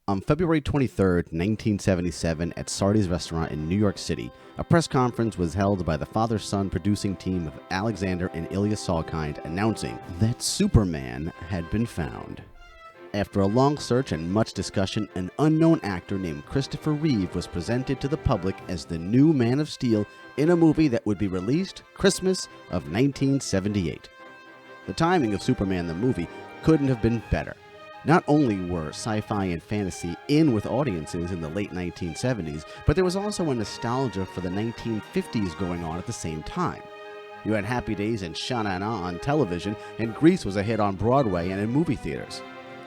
On February 23, 1977, at Sardi's restaurant in New York City, a press conference was held by the father-son producing team of Alexander and Ilya Salkind announcing that Superman had been found. After a long search and much discussion, an unknown actor named Christopher Reeve was presented to the public as the new Man of Steel in a movie that would be released Christmas of 1978. The timing of Superman the movie couldn't have been better. Not only were sci-fi and fantasy in with audiences in the late 1970s, but there was also a nostalgia for the 1950s going on at the same time. You had Happy Days and Sha-Na-Na on television, and Grease was a hit on Broadway and in movie theaters.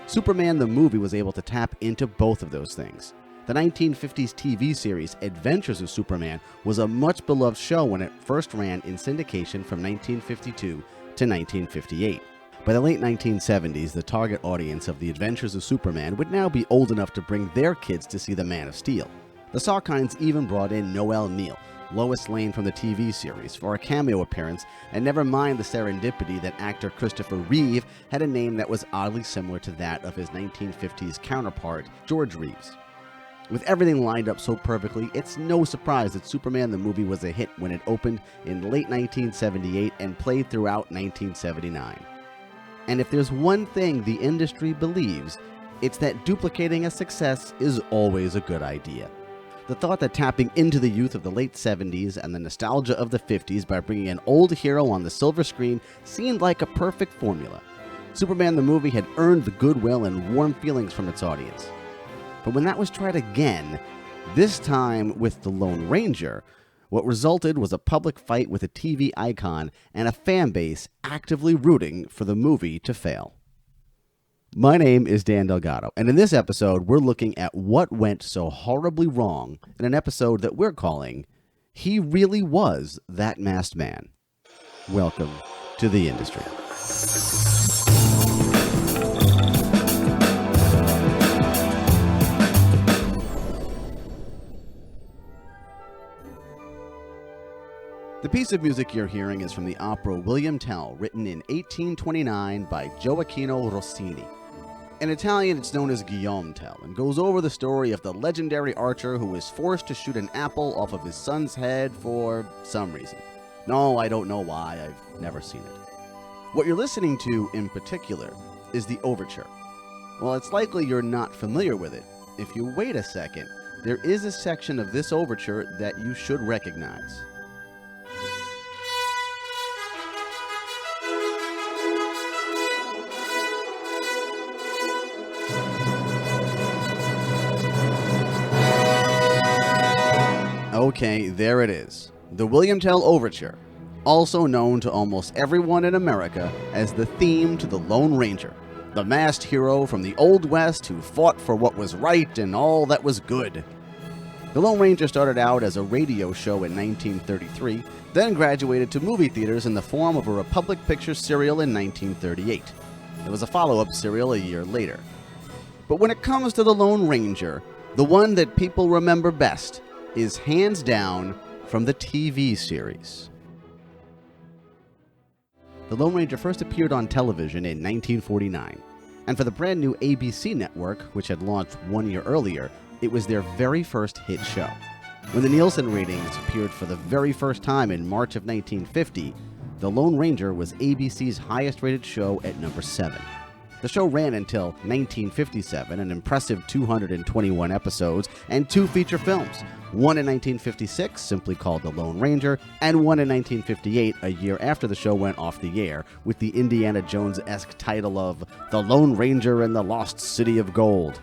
Superman the movie was able to tap into both of those things. The 1950s TV series Adventures of Superman was a much beloved show when it first ran in syndication from 1952 to 1958. By the late 1970s, the target audience of The Adventures of Superman would now be old enough to bring their kids to see The Man of Steel. The Salkinds even brought in Noel Neill, Lois Lane from the TV series, for a cameo appearance, and never mind the serendipity that actor Christopher Reeve had a name that was oddly similar to that of his 1950s counterpart, George Reeves. With everything lined up so perfectly, it's no surprise that Superman the movie was a hit when it opened in late 1978 and played throughout 1979. And if there's one thing the industry believes, it's that duplicating a success is always a good idea. The thought that tapping into the youth of the late 70s and the nostalgia of the 50s by bringing an old hero on the silver screen seemed like a perfect formula. Superman the movie had earned the goodwill and warm feelings from its audience. But when that was tried again, this time with The Lone Ranger, what resulted was a public fight with a TV icon and a fan base actively rooting for the movie to fail. My name is Dan Delgado, and in this episode, we're looking at what went so horribly wrong in an episode that we're calling He Really Was That Masked Man. Welcome to the industry. The piece of music you're hearing is from the opera William Tell, written in 1829 by Gioacchino Rossini. In Italian, it's known as Guillaume Tell, and goes over the story of the legendary archer who is forced to shoot an apple off of his son's head for some reason. No, I don't know why, I've never seen it. What you're listening to in particular is the overture. Well, it's likely you're not familiar with it. If you wait a second, there is a section of this overture that you should recognize. Okay, there it is. The William Tell Overture, also known to almost everyone in America as the theme to The Lone Ranger, the masked hero from the Old West who fought for what was right and all that was good. The Lone Ranger started out as a radio show in 1933, then graduated to movie theaters in the form of a Republic Pictures serial in 1938. There was a follow-up serial a year later. But when it comes to The Lone Ranger, the one that people remember best is hands down from the TV series. The Lone Ranger first appeared on television in 1949, and for the brand new ABC network, which had launched 1 year earlier, it was their very first hit show. When the Nielsen ratings appeared for the very first time in March of 1950, The Lone Ranger was ABC's highest rated show at number 7. The show ran until 1957, an impressive 221 episodes and 2 feature films, one in 1956, simply called The Lone Ranger, and one in 1958, a year after the show went off the air, with the Indiana Jones-esque title of The Lone Ranger and the Lost City of Gold.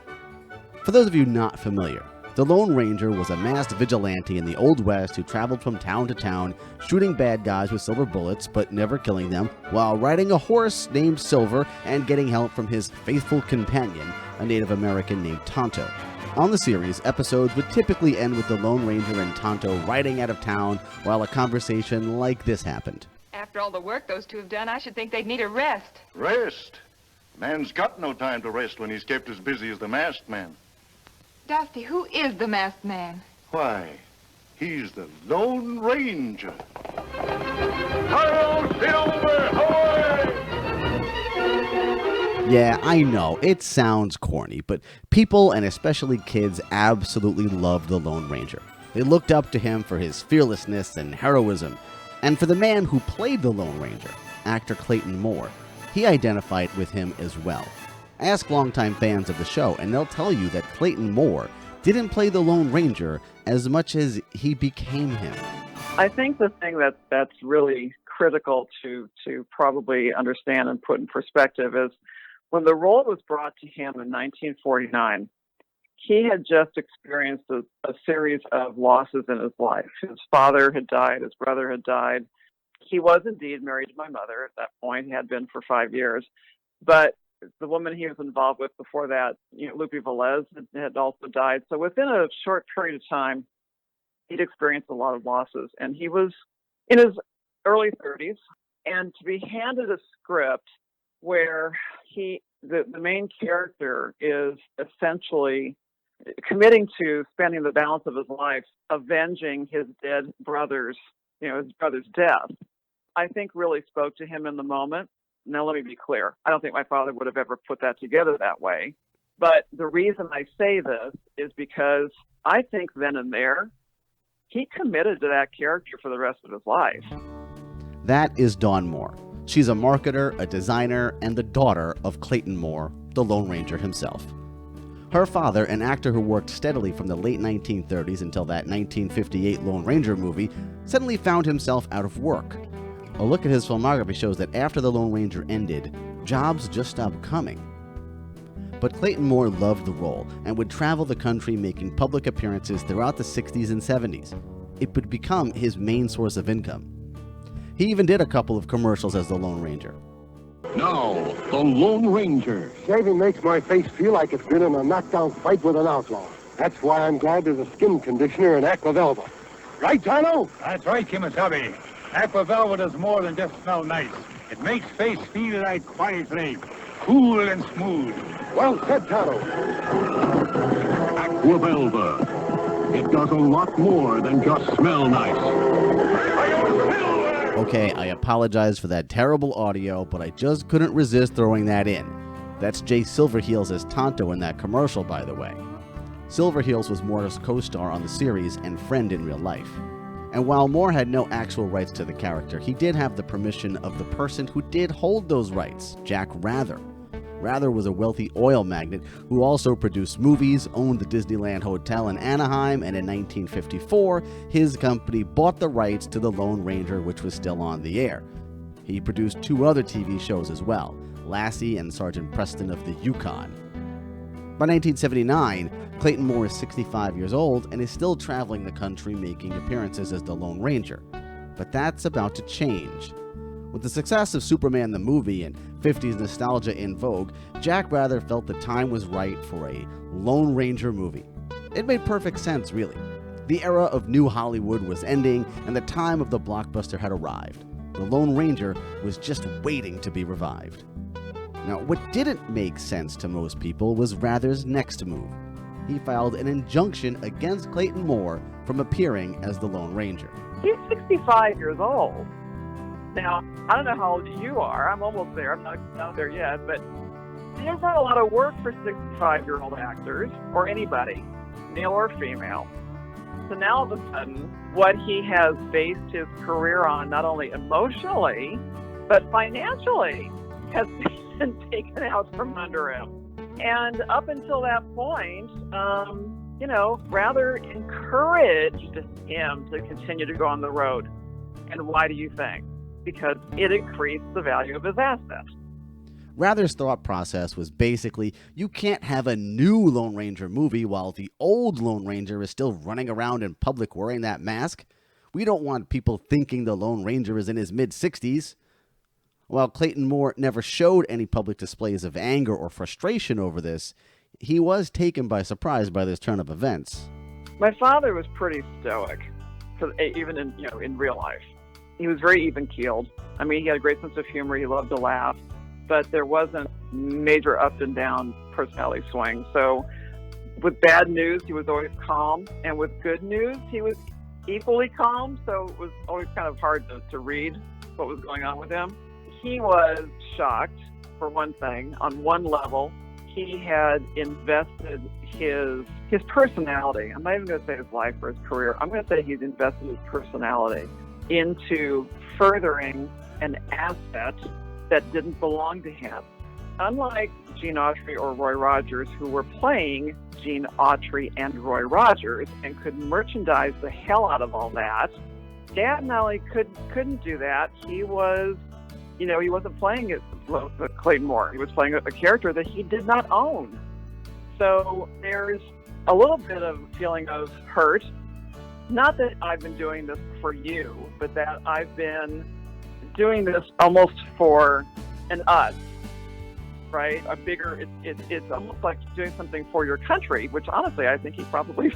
For those of you not familiar, The Lone Ranger was a masked vigilante in the Old West who traveled from town to town, shooting bad guys with silver bullets but never killing them, while riding a horse named Silver and getting help from his faithful companion, a Native American named Tonto. On the series, episodes would typically end with the Lone Ranger and Tonto riding out of town while a conversation like this happened. After all the work those two have done, I should think they'd need a rest. Rest? Man's got no time to rest when he's kept as busy as the masked man. Dusty, who is the masked man? Why, he's the Lone Ranger. Hi-yo, Silver, Yeah, I know, it sounds corny, but people, and especially kids, absolutely loved the Lone Ranger. They looked up to him for his fearlessness and heroism. And for the man who played the Lone Ranger, actor Clayton Moore, he identified with him as well. Ask longtime fans of the show, and they'll tell you that Clayton Moore didn't play the Lone Ranger as much as he became him. I think the thing that's really critical to probably understand and put in perspective is when the role was brought to him in 1949, he had just experienced a series of losses in his life. His father had died, his brother had died. He was indeed married to my mother at that point. He had been for 5 years. But the woman he was involved with before that, Lupe Velez, had also died. So within a short period of time, he'd experienced a lot of losses. And he was in his early 30s. And to be handed a script where the main character is essentially committing to spending the balance of his life avenging his dead brother's, his brother's death, I think really spoke to him in the moment. Now, let me be clear. I don't think my father would have ever put that together that way. But the reason I say this is because I think then and there, he committed to that character for the rest of his life. That is Dawn Moore. She's a marketer, a designer, and the daughter of Clayton Moore, the Lone Ranger himself. Her father, an actor who worked steadily from the late 1930s until that 1958 Lone Ranger movie, suddenly found himself out of work. A look at his filmography shows that after the Lone Ranger ended, jobs just stopped coming. But Clayton Moore loved the role and would travel the country making public appearances throughout the 60s and 70s. It would become his main source of income. He even did a couple of commercials as the Lone Ranger. Now, the Lone Ranger. Shaving makes my face feel like it's been in a knockdown fight with an outlaw. That's why I'm glad there's a skin conditioner in Aqua Velva. Right, Tano? That's right, Kimasabi. Aqua Velva does more than just smell nice. It makes face feel like quietly, cool and smooth. Well said, Tano. Aqua Velva. It does a lot more than just smell nice. Okay, I apologize for that terrible audio, but I just couldn't resist throwing that in. That's Jay Silverheels as Tonto in that commercial, by the way. Silverheels was Moore's co-star on the series and friend in real life. And while Moore had no actual rights to the character, he did have the permission of the person who did hold those rights, Jack Rather. Rather was a wealthy oil magnate who also produced movies, owned the Disneyland Hotel in Anaheim, and in 1954, his company bought the rights to The Lone Ranger, which was still on the air. He produced 2 other TV shows as well, Lassie and Sergeant Preston of the Yukon. By 1979, Clayton Moore is 65 years old and is still traveling the country making appearances as the Lone Ranger. But that's about to change. With the success of Superman the movie and 50s nostalgia in vogue, Jack Rather felt the time was right for a Lone Ranger movie. It made perfect sense, really. The era of New Hollywood was ending, and the time of the blockbuster had arrived. The Lone Ranger was just waiting to be revived. Now, what didn't make sense to most people was Rather's next move. He filed an injunction against Clayton Moore from appearing as the Lone Ranger. He's 65 years old. Now, I don't know how old you are. I'm almost there. I'm not there yet. But there's not a lot of work for 65-year-old actors or anybody, male or female. So now, all of a sudden, what he has based his career on, not only emotionally, but financially, has been taken out from under him. And up until that point, Rather encouraged him to continue to go on the road. And why do you think? Because it increased the value of his assets. Rather's thought process was basically, you can't have a new Lone Ranger movie while the old Lone Ranger is still running around in public wearing that mask. We don't want people thinking the Lone Ranger is in his mid-60s. While Clayton Moore never showed any public displays of anger or frustration over this, he was taken by surprise by this turn of events. My father was pretty stoic, even in real life. He was very even-keeled. I mean, he had a great sense of humor. He loved to laugh, but there wasn't major up and down personality swings. So with bad news, he was always calm, and with good news, he was equally calm. So it was always kind of hard to read what was going on with him. He was shocked for one thing, on one level, he had invested his personality. I'm not even going to say his life or his career. I'm going to say he's invested his personality into furthering an asset that didn't belong to him. Unlike Gene Autry or Roy Rogers, who were playing Gene Autry and Roy Rogers and could merchandise the hell out of all that, Dad not only couldn't do that, he was, he wasn't playing it with Clayton Moore. He was playing a character that he did not own. So there's a little bit of feeling of hurt. Not that I've been doing this for you, but that I've been doing this almost for an us, right? A bigger, it's almost like doing something for your country, which honestly, I think he probably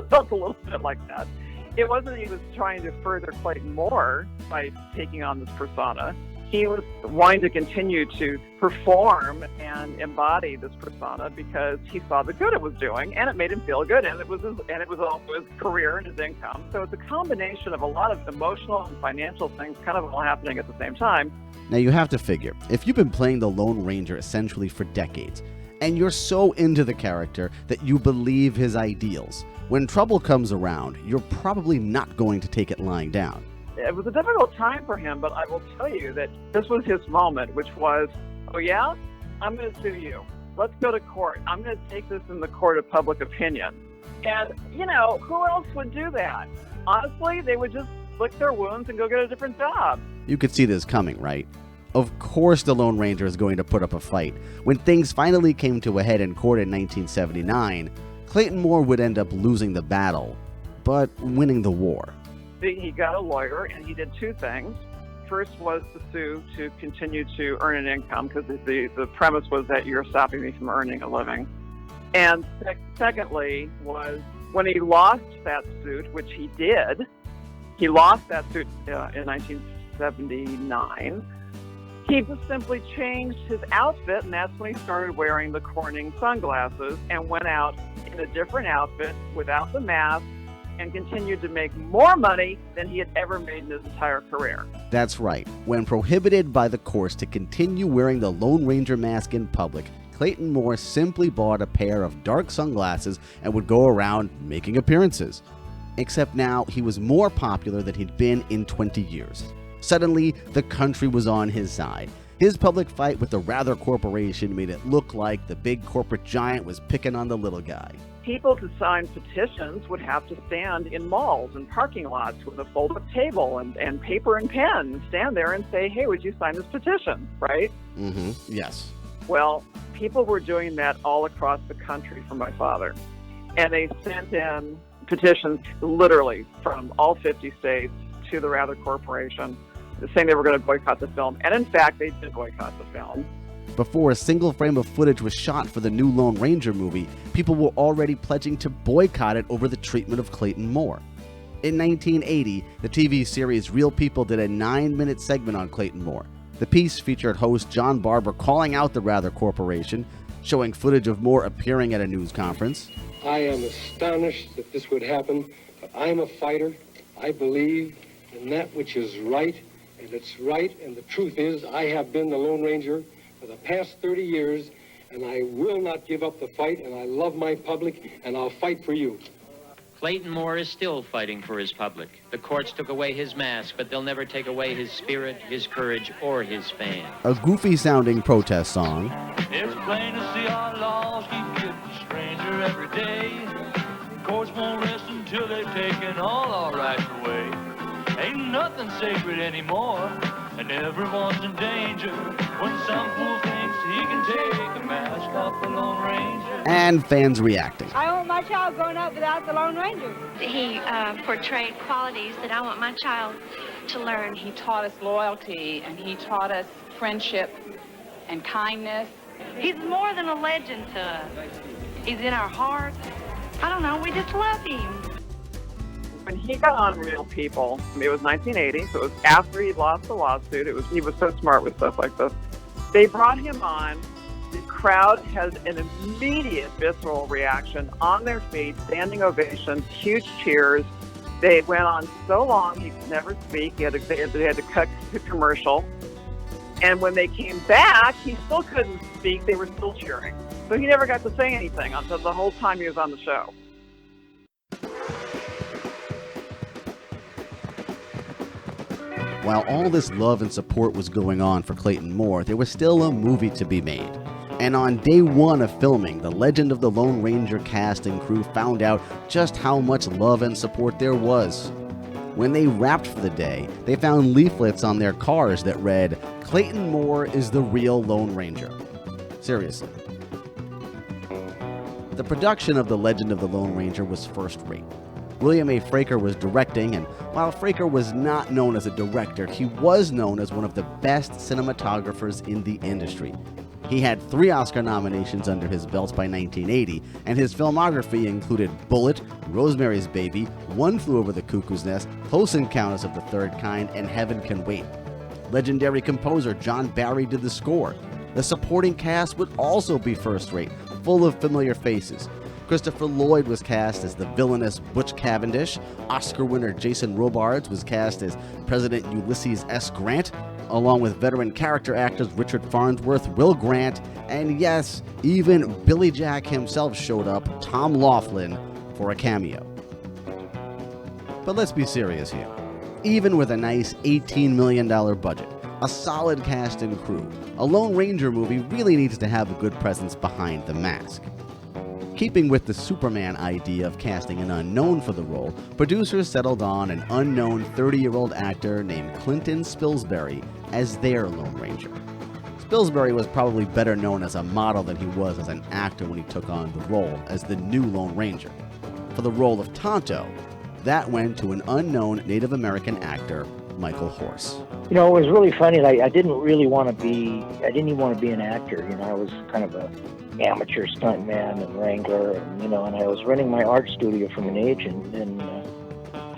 felt a little bit like that. It wasn't he was trying to further Clayton Moore by taking on this persona. He was wanting to continue to perform and embody this persona because he saw the good it was doing, and it made him feel good, and it was also his career and his income. So it's a combination of a lot of emotional and financial things kind of all happening at the same time. Now you have to figure, if you've been playing the Lone Ranger essentially for decades, and you're so into the character that you believe his ideals, when trouble comes around, you're probably not going to take it lying down. It was a difficult time for him, but I will tell you that this was his moment, which was, oh yeah, I'm going to sue you. Let's go to court. I'm going to take this in the court of public opinion. And, who else would do that? Honestly, they would just lick their wounds and go get a different job. You could see this coming, right? Of course the Lone Ranger is going to put up a fight. When things finally came to a head in court in 1979, Clayton Moore would end up losing the battle, but winning the war. He got a lawyer, and he did two things. First was to sue to continue to earn an income, because the premise was that you're stopping me from earning a living. And secondly was when he lost that suit, which he did, he lost that suit in 1979, he just simply changed his outfit, and that's when he started wearing the Corning sunglasses and went out in a different outfit without the mask, and continued to make more money than he had ever made in his entire career. That's right. When prohibited by the courts to continue wearing the Lone Ranger mask in public, Clayton Moore simply bought a pair of dark sunglasses and would go around making appearances. Except now he was more popular than he'd been in 20 years. Suddenly, the country was on his side. His public fight with the Rather Corporation made it look like the big corporate giant was picking on the little guy. People to sign petitions would have to stand in malls and parking lots with a fold-up table and paper and pen, and stand there and say, hey, would you sign this petition, right? Mm-hmm, yes. Well, people were doing that all across the country for my father. And they sent in petitions literally from all 50 states to the Rather Corporation, saying they were going to boycott the film. And in fact, they did boycott the film. Before a single frame of footage was shot for the new Lone Ranger movie, people were already pledging to boycott it over the treatment of Clayton Moore. In 1980, the TV series Real People did a 9-minute segment on Clayton Moore. The piece featured host John Barber calling out the Rather Corporation, showing footage of Moore appearing at a news conference. I am astonished that this would happen, but I'm a fighter. I believe in that which is right, and it's right, and the truth is I have been the Lone Ranger for the past 30 years, and I will not give up the fight, and I love my public, and I'll fight for you. Clayton Moore is still fighting for his public. The courts took away his mask, but they'll never take away his spirit, his courage, or his fans. A goofy-sounding protest song. It's plain to see our laws keep getting stranger every day. Courts won't rest until they've taken all our rights away. Ain't nothing sacred anymore, and everyone's in danger when some fool thinks he can take a mask off the Lone Ranger. And fans reacting. I want my child growing up without the Lone Ranger. He portrayed qualities that I want my child to learn. He taught us loyalty, and he taught us friendship and kindness. He's more than a legend to us. He's in our hearts. I don't know, we just love him. When he got on Real People, it was 1980, so it was after he lost the lawsuit. He was so smart with stuff like this. They brought him on. The crowd had an immediate visceral reaction, on their feet, standing ovations, huge cheers. They went on so long he could never speak. They had to cut to commercial. And when they came back, he still couldn't speak. They were still cheering. So he never got to say anything until the whole time he was on the show. While all this love and support was going on for Clayton Moore, there was still a movie to be made. And on day one of filming, the Legend of the Lone Ranger cast and crew found out just how much love and support there was. When they wrapped for the day, they found leaflets on their cars that read, "Clayton Moore is the real Lone Ranger." Seriously. The production of The Legend of the Lone Ranger was first-rate. William A. Fraker was directing, and while Fraker was not known as a director, he was known as one of the best cinematographers in the industry. He had 3 Oscar nominations under his belt by 1980, and his filmography included Bullitt, Rosemary's Baby, One Flew Over the Cuckoo's Nest, Close Encounters of the Third Kind, and Heaven Can Wait. Legendary composer John Barry did the score. The supporting cast would also be first-rate, full of familiar faces. Christopher Lloyd was cast as the villainous Butch Cavendish. Oscar winner Jason Robards was cast as President Ulysses S. Grant, along with veteran character actors Richard Farnsworth, Will Grant, and yes, even Billy Jack himself showed up, Tom Laughlin, for a cameo. But let's be serious here. Even with a nice $18 million budget, a solid cast and crew, a Lone Ranger movie really needs to have a good presence behind the mask. Keeping with the Superman idea of casting an unknown for the role, producers settled on an unknown 30-year-old actor named Clinton Spilsbury as their Lone Ranger. Spilsbury was probably better known as a model than he was as an actor when he took on the role as the new Lone Ranger. For the role of Tonto, that went to an unknown Native American actor, Michael Horse. You know, it was really funny. I didn't even want to be an actor. You know, I was kind of a amateur stuntman and wrangler, and and I was running my art studio from an agent, and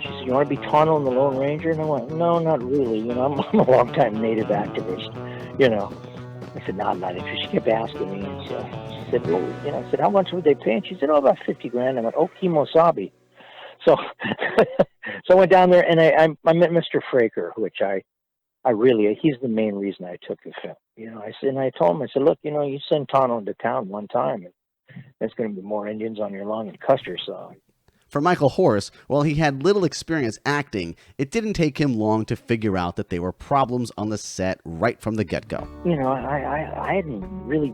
she said, "You want to be Tonto in the Lone Ranger?" And I went, "No, not really. I'm a long-time Native activist." I said, "No, I'm not interested." She kept asking me, and she said, "Well, I said, how much would they pay?" And she said, "Oh, about $50,000. I went, "Oh, Kimosabe." So, so I went down there, and I met Mr. Fraker, which he's the main reason I took the film. I told him, I said, "Look, you send Tonto into town one time, and there's going to be more Indians on your lawn than Custer saw." For Michael Horse, while he had little experience acting, it didn't take him long to figure out that there were problems on the set right from the get-go. I hadn't really,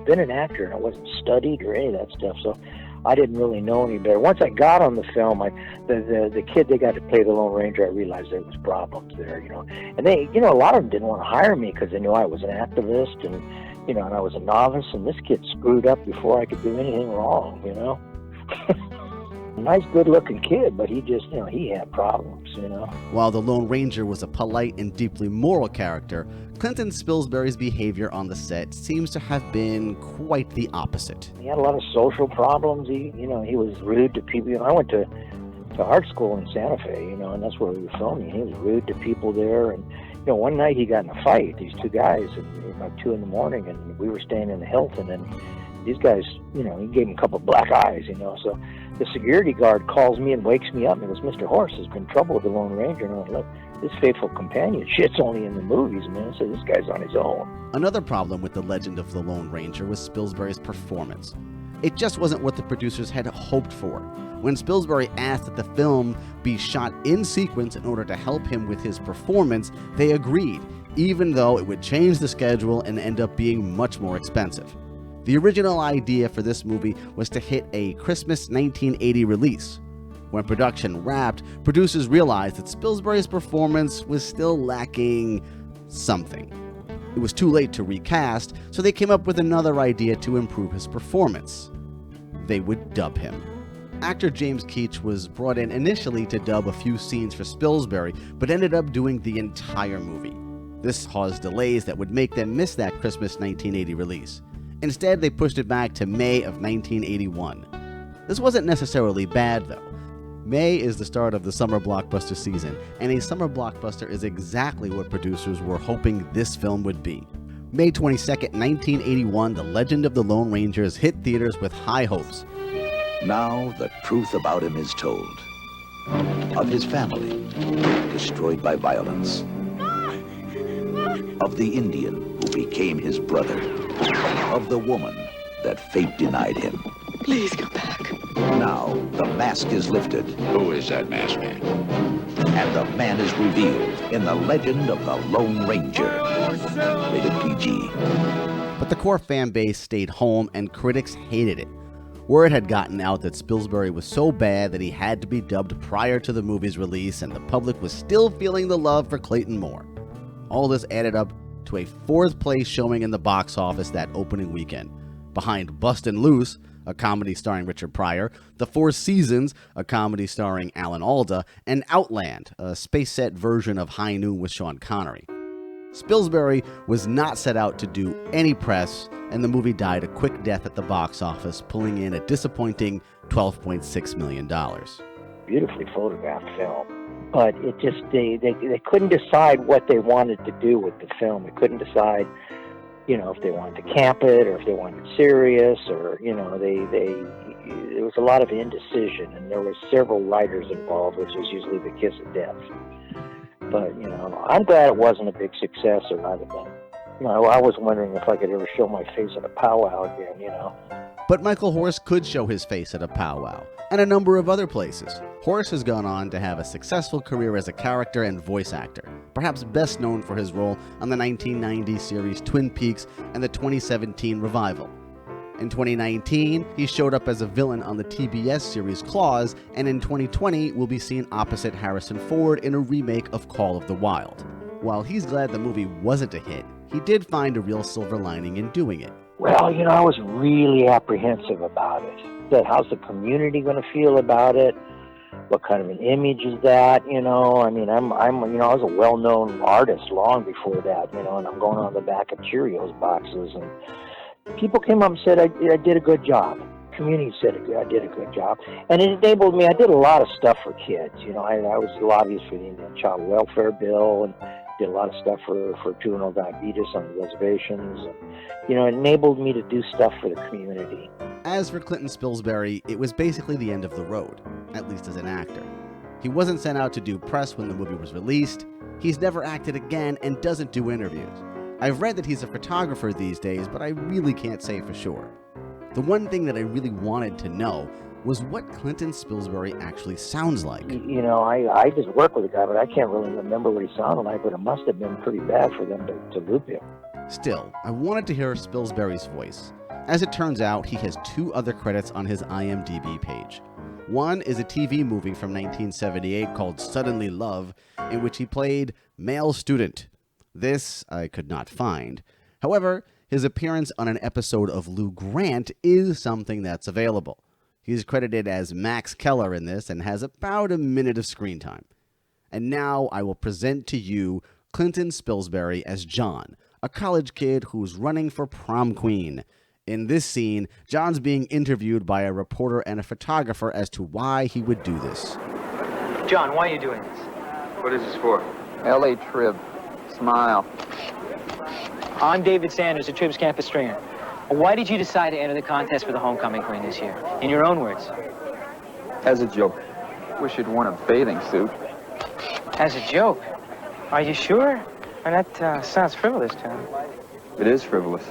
been an actor, and I wasn't studied or any of that stuff, so I didn't really know any better. Once I got on the film, the kid they got to play the Lone Ranger, I realized there was problems there, And they, a lot of them didn't want to hire me because they knew I was an activist and, and I was a novice, and this kid screwed up before I could do anything wrong, Nice, good-looking kid, but he just, he had problems, While the Lone Ranger was a polite and deeply moral character, Clinton Spilsbury's behavior on the set seems to have been quite the opposite. He had a lot of social problems. He was rude to people. I went to art school in Santa Fe, and that's where we were filming. He was rude to people there, and one night he got in a fight. These 2 guys, at about 2 in the morning, and we were staying in the Hilton, and these guys, he gave him a couple of black eyes, so the security guard calls me and wakes me up and goes, "Mr. Horse, there's been trouble with the Lone Ranger." And I went, "Look, this faithful companion shit's only in the movies, man." So this guy's on his own. Another problem with The Legend of the Lone Ranger was Spilsbury's performance. It just wasn't what the producers had hoped for. When Spilsbury asked that the film be shot in sequence in order to help him with his performance, they agreed, even though it would change the schedule and end up being much more expensive. The original idea for this movie was to hit a Christmas 1980 release. When production wrapped, producers realized that Spilsbury's performance was still lacking something. It was too late to recast, so they came up with another idea to improve his performance. They would dub him. Actor James Keach was brought in initially to dub a few scenes for Spilsbury, but ended up doing the entire movie. This caused delays that would make them miss that Christmas 1980 release. Instead, they pushed it back to May of 1981. This wasn't necessarily bad, though. May is the start of the summer blockbuster season, and a summer blockbuster is exactly what producers were hoping this film would be. May 22nd, 1981, The Legend of the Lone Rangers hit theaters with high hopes. Now the truth about him is told. Of his family, destroyed by violence. of the Indian who became his brother, of the woman that fate denied him. Please come back. Now, the mask is lifted. Who is that masked man? And the man is revealed in the legend of the Lone Ranger. Rated PG. But the core fan base stayed home and critics hated it. Word had gotten out that Spilsbury was so bad that he had to be dubbed prior to the movie's release, and the public was still feeling the love for Clayton Moore. All this added up to a 4th place showing in the box office that opening weekend, behind Bustin' Loose, a comedy starring Richard Pryor, The Four Seasons, a comedy starring Alan Alda, and Outland, a space set version of High Noon with Sean Connery. Spilsbury was not set out to do any press, and the movie died a quick death at the box office, pulling in a disappointing $12.6 million. Beautifully photographed film, but it just they couldn't decide what they wanted to do with the film. They couldn't decide, if they wanted to camp it or if they wanted it serious, or there was a lot of indecision, and there were several writers involved, which is usually the kiss of death. But I'm glad it wasn't a big success, or rather than, I was wondering if I could ever show my face at a powwow again. But Michael Horse could show his face at a powwow, and a number of other places. Horse has gone on to have a successful career as a character and voice actor, perhaps best known for his role on the 1990 series Twin Peaks and the 2017 revival. In 2019, he showed up as a villain on the TBS series Claws, and in 2020 will be seen opposite Harrison Ford in a remake of Call of the Wild. While he's glad the movie wasn't a hit, he did find a real silver lining in doing it. Well, I was really apprehensive about it. That how's the community going to feel about it? What kind of an image is that? I was a well-known artist long before that, and I'm going on the back of Cheerios boxes, and people came up and said I did a good job. Community said I did a good job, and it enabled me. I did a lot of stuff for kids. I was a lobbyist for the Indian Child Welfare Bill, and did a lot of stuff for juvenile diabetes on the reservations. And, it enabled me to do stuff for the community. As for Clinton Spilsbury, it was basically the end of the road, at least as an actor. He wasn't sent out to do press when the movie was released. He's never acted again and doesn't do interviews. I've read that he's a photographer these days, but I really can't say for sure. The one thing that I really wanted to know was what Clinton Spilsbury actually sounds like. I just work with the guy, but I can't really remember what he sounded like, but it must have been pretty bad for them to loop him. Still, I wanted to hear Spilsbury's voice. As it turns out, he has 2 other credits on his IMDb page. One is a TV movie from 1978 called Suddenly Love, in which he played male student. This I could not find. However, his appearance on an episode of Lou Grant is something that's available. He's credited as Max Keller in this and has about a minute of screen time. And now I will present to you Clinton Spilsbury as John, a college kid who's running for prom queen. In this scene, John's being interviewed by a reporter and a photographer as to why he would do this. John, why are you doing this? What is this for? L.A. Trib. Smile. I'm David Sanders, the Trib's campus stringer. Why did you decide to enter the contest for the homecoming queen this year? In your own words. As a joke. Wish you'd worn a bathing suit. As a joke? Are you sure? And that sounds frivolous, John. It is frivolous.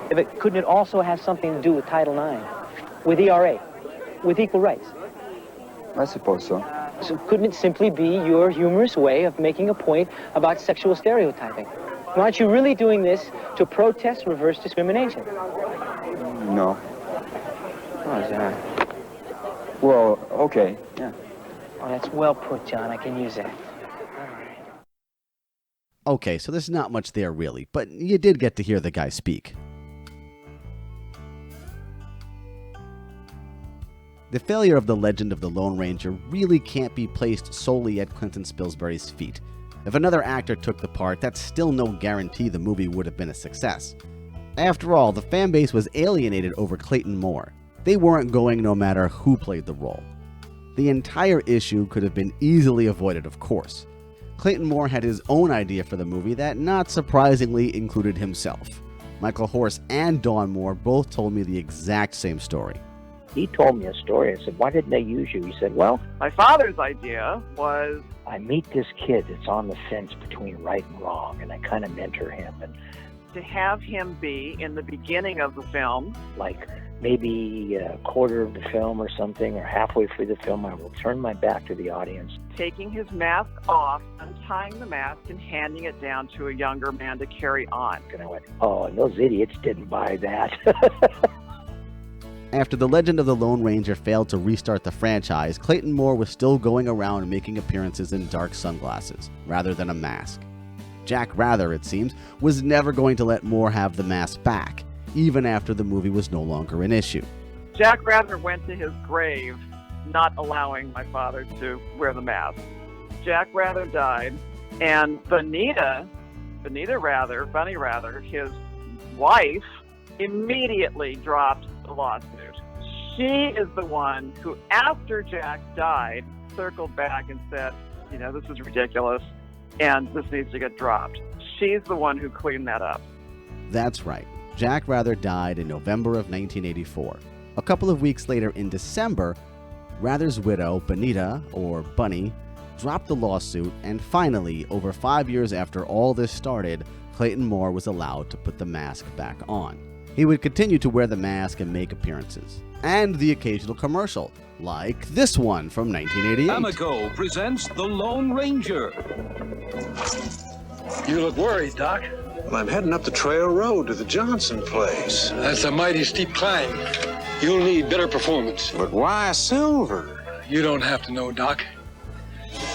But couldn't it also have something to do with Title IX? With ERA? With equal rights? I suppose so. So couldn't it simply be your humorous way of making a point about sexual stereotyping? Aren't you really doing this to protest reverse discrimination? No. Oh, John. Well, okay, yeah. Oh, that's well put, John. I can use that. Okay, so there's not much there really, but you did get to hear the guy speak. The failure of the legend of the Lone Ranger really can't be placed solely at Clinton Spilsbury's feet. If another actor took the part, that's still no guarantee the movie would have been a success. After all, the fan base was alienated over Clayton Moore. They weren't going no matter who played the role. The entire issue could have been easily avoided, of course. Clayton Moore had his own idea for the movie that, not surprisingly, included himself. Michael Horse and Dawn Moore both told me the exact same story. He told me a story. I said, why didn't they use you? He said, well, my father's idea was, I meet this kid that's on the fence between right and wrong, and I kind of mentor him. And to have him be in the beginning of the film, like maybe a quarter of the film or something, or halfway through the film, I will turn my back to the audience, taking his mask off, untying the mask, and handing it down to a younger man to carry on. And I went, oh, and those idiots didn't buy that. After The Legend of the Lone Ranger failed to restart the franchise, Clayton Moore was still going around making appearances in dark sunglasses, rather than a mask. Jack Rather, it seems, was never going to let Moore have the mask back, even after the movie was no longer an issue. Jack Rather went to his grave not allowing my father to wear the mask. Jack Rather died, and Bunny Rather, his wife, immediately dropped the lawsuit. She is the one who, after Jack died, circled back and said, this is ridiculous, and this needs to get dropped. She's the one who cleaned that up. That's right. Jack Rather died in November of 1984. A couple of weeks later, in December, Rather's widow, Bonita, or Bunny, dropped the lawsuit, and finally, over 5 years after all this started, Clayton Moore was allowed to put the mask back on. He would continue to wear the mask and make appearances, and the occasional commercial, like this one from 1988. Amoco presents The Lone Ranger. You look worried, Doc. Well, I'm heading up the trail road to the Johnson place. That's a mighty steep climb. You'll need better performance. But why silver? You don't have to know, Doc.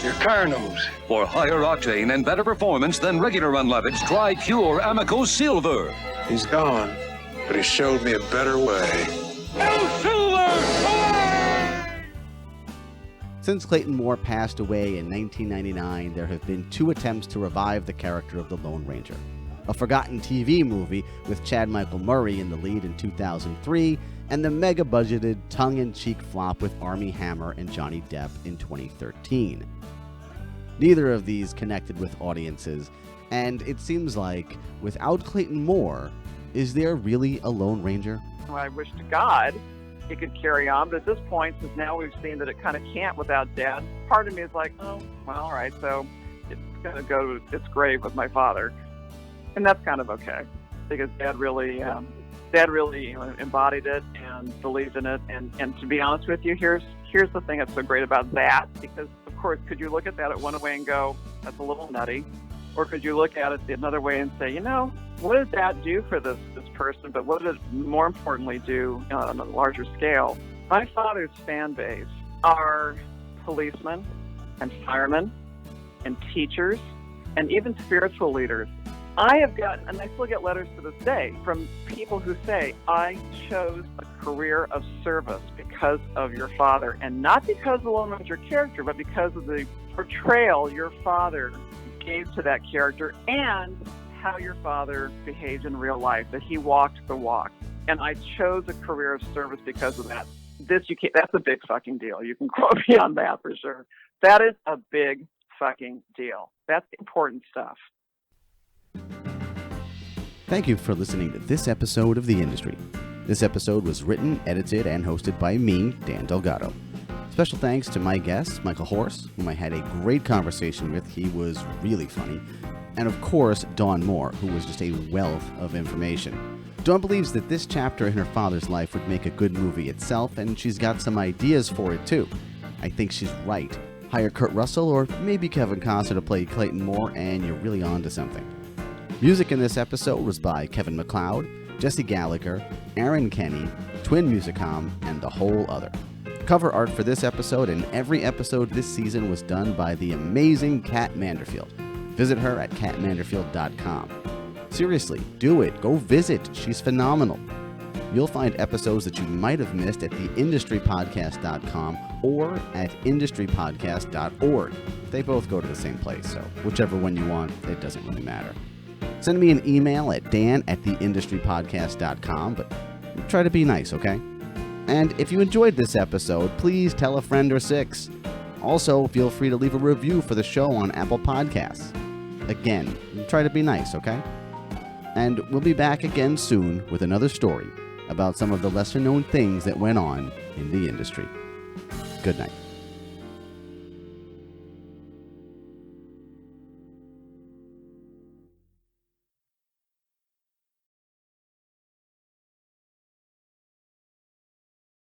Your car knows. For higher octane and better performance than regular unleaded, try Pure Amoco Silver. He's gone, but he showed me a better way. No silver! Since Clayton Moore passed away in 1999, there have been 2 attempts to revive the character of the Lone Ranger. A forgotten TV movie with Chad Michael Murray in the lead in 2003, and the mega-budgeted, tongue-in-cheek flop with Armie Hammer and Johnny Depp in 2013. Neither of these connected with audiences, and it seems like, without Clayton Moore, is there really a Lone Ranger? I wish to God it could carry on, but at this point, since now we've seen that it kind of can't without Dad, part of me is like, oh, well, all right, so it's going to go to its grave with my father. And that's kind of okay, because Dad really embodied it and believed in it. And to be honest with you, here's the thing that's so great about that, because, of course, could you look at that one way and go, that's a little nutty? Or could you look at it another way and say, what did that do for this person? But what did it more importantly do on a larger scale? My father's fan base are policemen and firemen and teachers and even spiritual leaders. I have gotten, and I still get letters to this day, from people who say, I chose a career of service because of your father. And not because of the Lone Ranger character, but because of the portrayal your father gave to that character and how your father behaved in real life, that he walked the walk. And I chose a career of service because of that. That's a big fucking deal. You can quote me on that for sure. That is a big fucking deal. That's important stuff. Thank you for listening to this episode of The Industry. This episode was written, edited, and hosted by me, Dan Delgado. Special thanks to my guest, Michael Horse, whom I had a great conversation with. He was really funny. And of course, Dawn Moore, who was just a wealth of information. Dawn believes that this chapter in her father's life would make a good movie itself, and she's got some ideas for it too. I think she's right. Hire Kurt Russell or maybe Kevin Costner to play Clayton Moore, and you're really on to something. Music in this episode was by Kevin MacLeod, Jesse Gallagher, Aaron Kenny, Twin Musicom, and The Whole Other. Cover art for this episode and every episode this season was done by the amazing Kat Manderfield. Visit her at katmanderfield.com. Seriously, do it. Go visit. She's phenomenal. You'll find episodes that you might have missed at theindustrypodcast.com or at industrypodcast.org. They both go to the same place, so whichever one you want, it doesn't really matter. Send me an email at dan@theindustrypodcast.com, but try to be nice, okay? And if you enjoyed this episode, please tell a friend or 6. Also, feel free to leave a review for the show on Apple Podcasts. Again, try to be nice, okay? And we'll be back again soon with another story about some of the lesser known things that went on in the industry. Good night.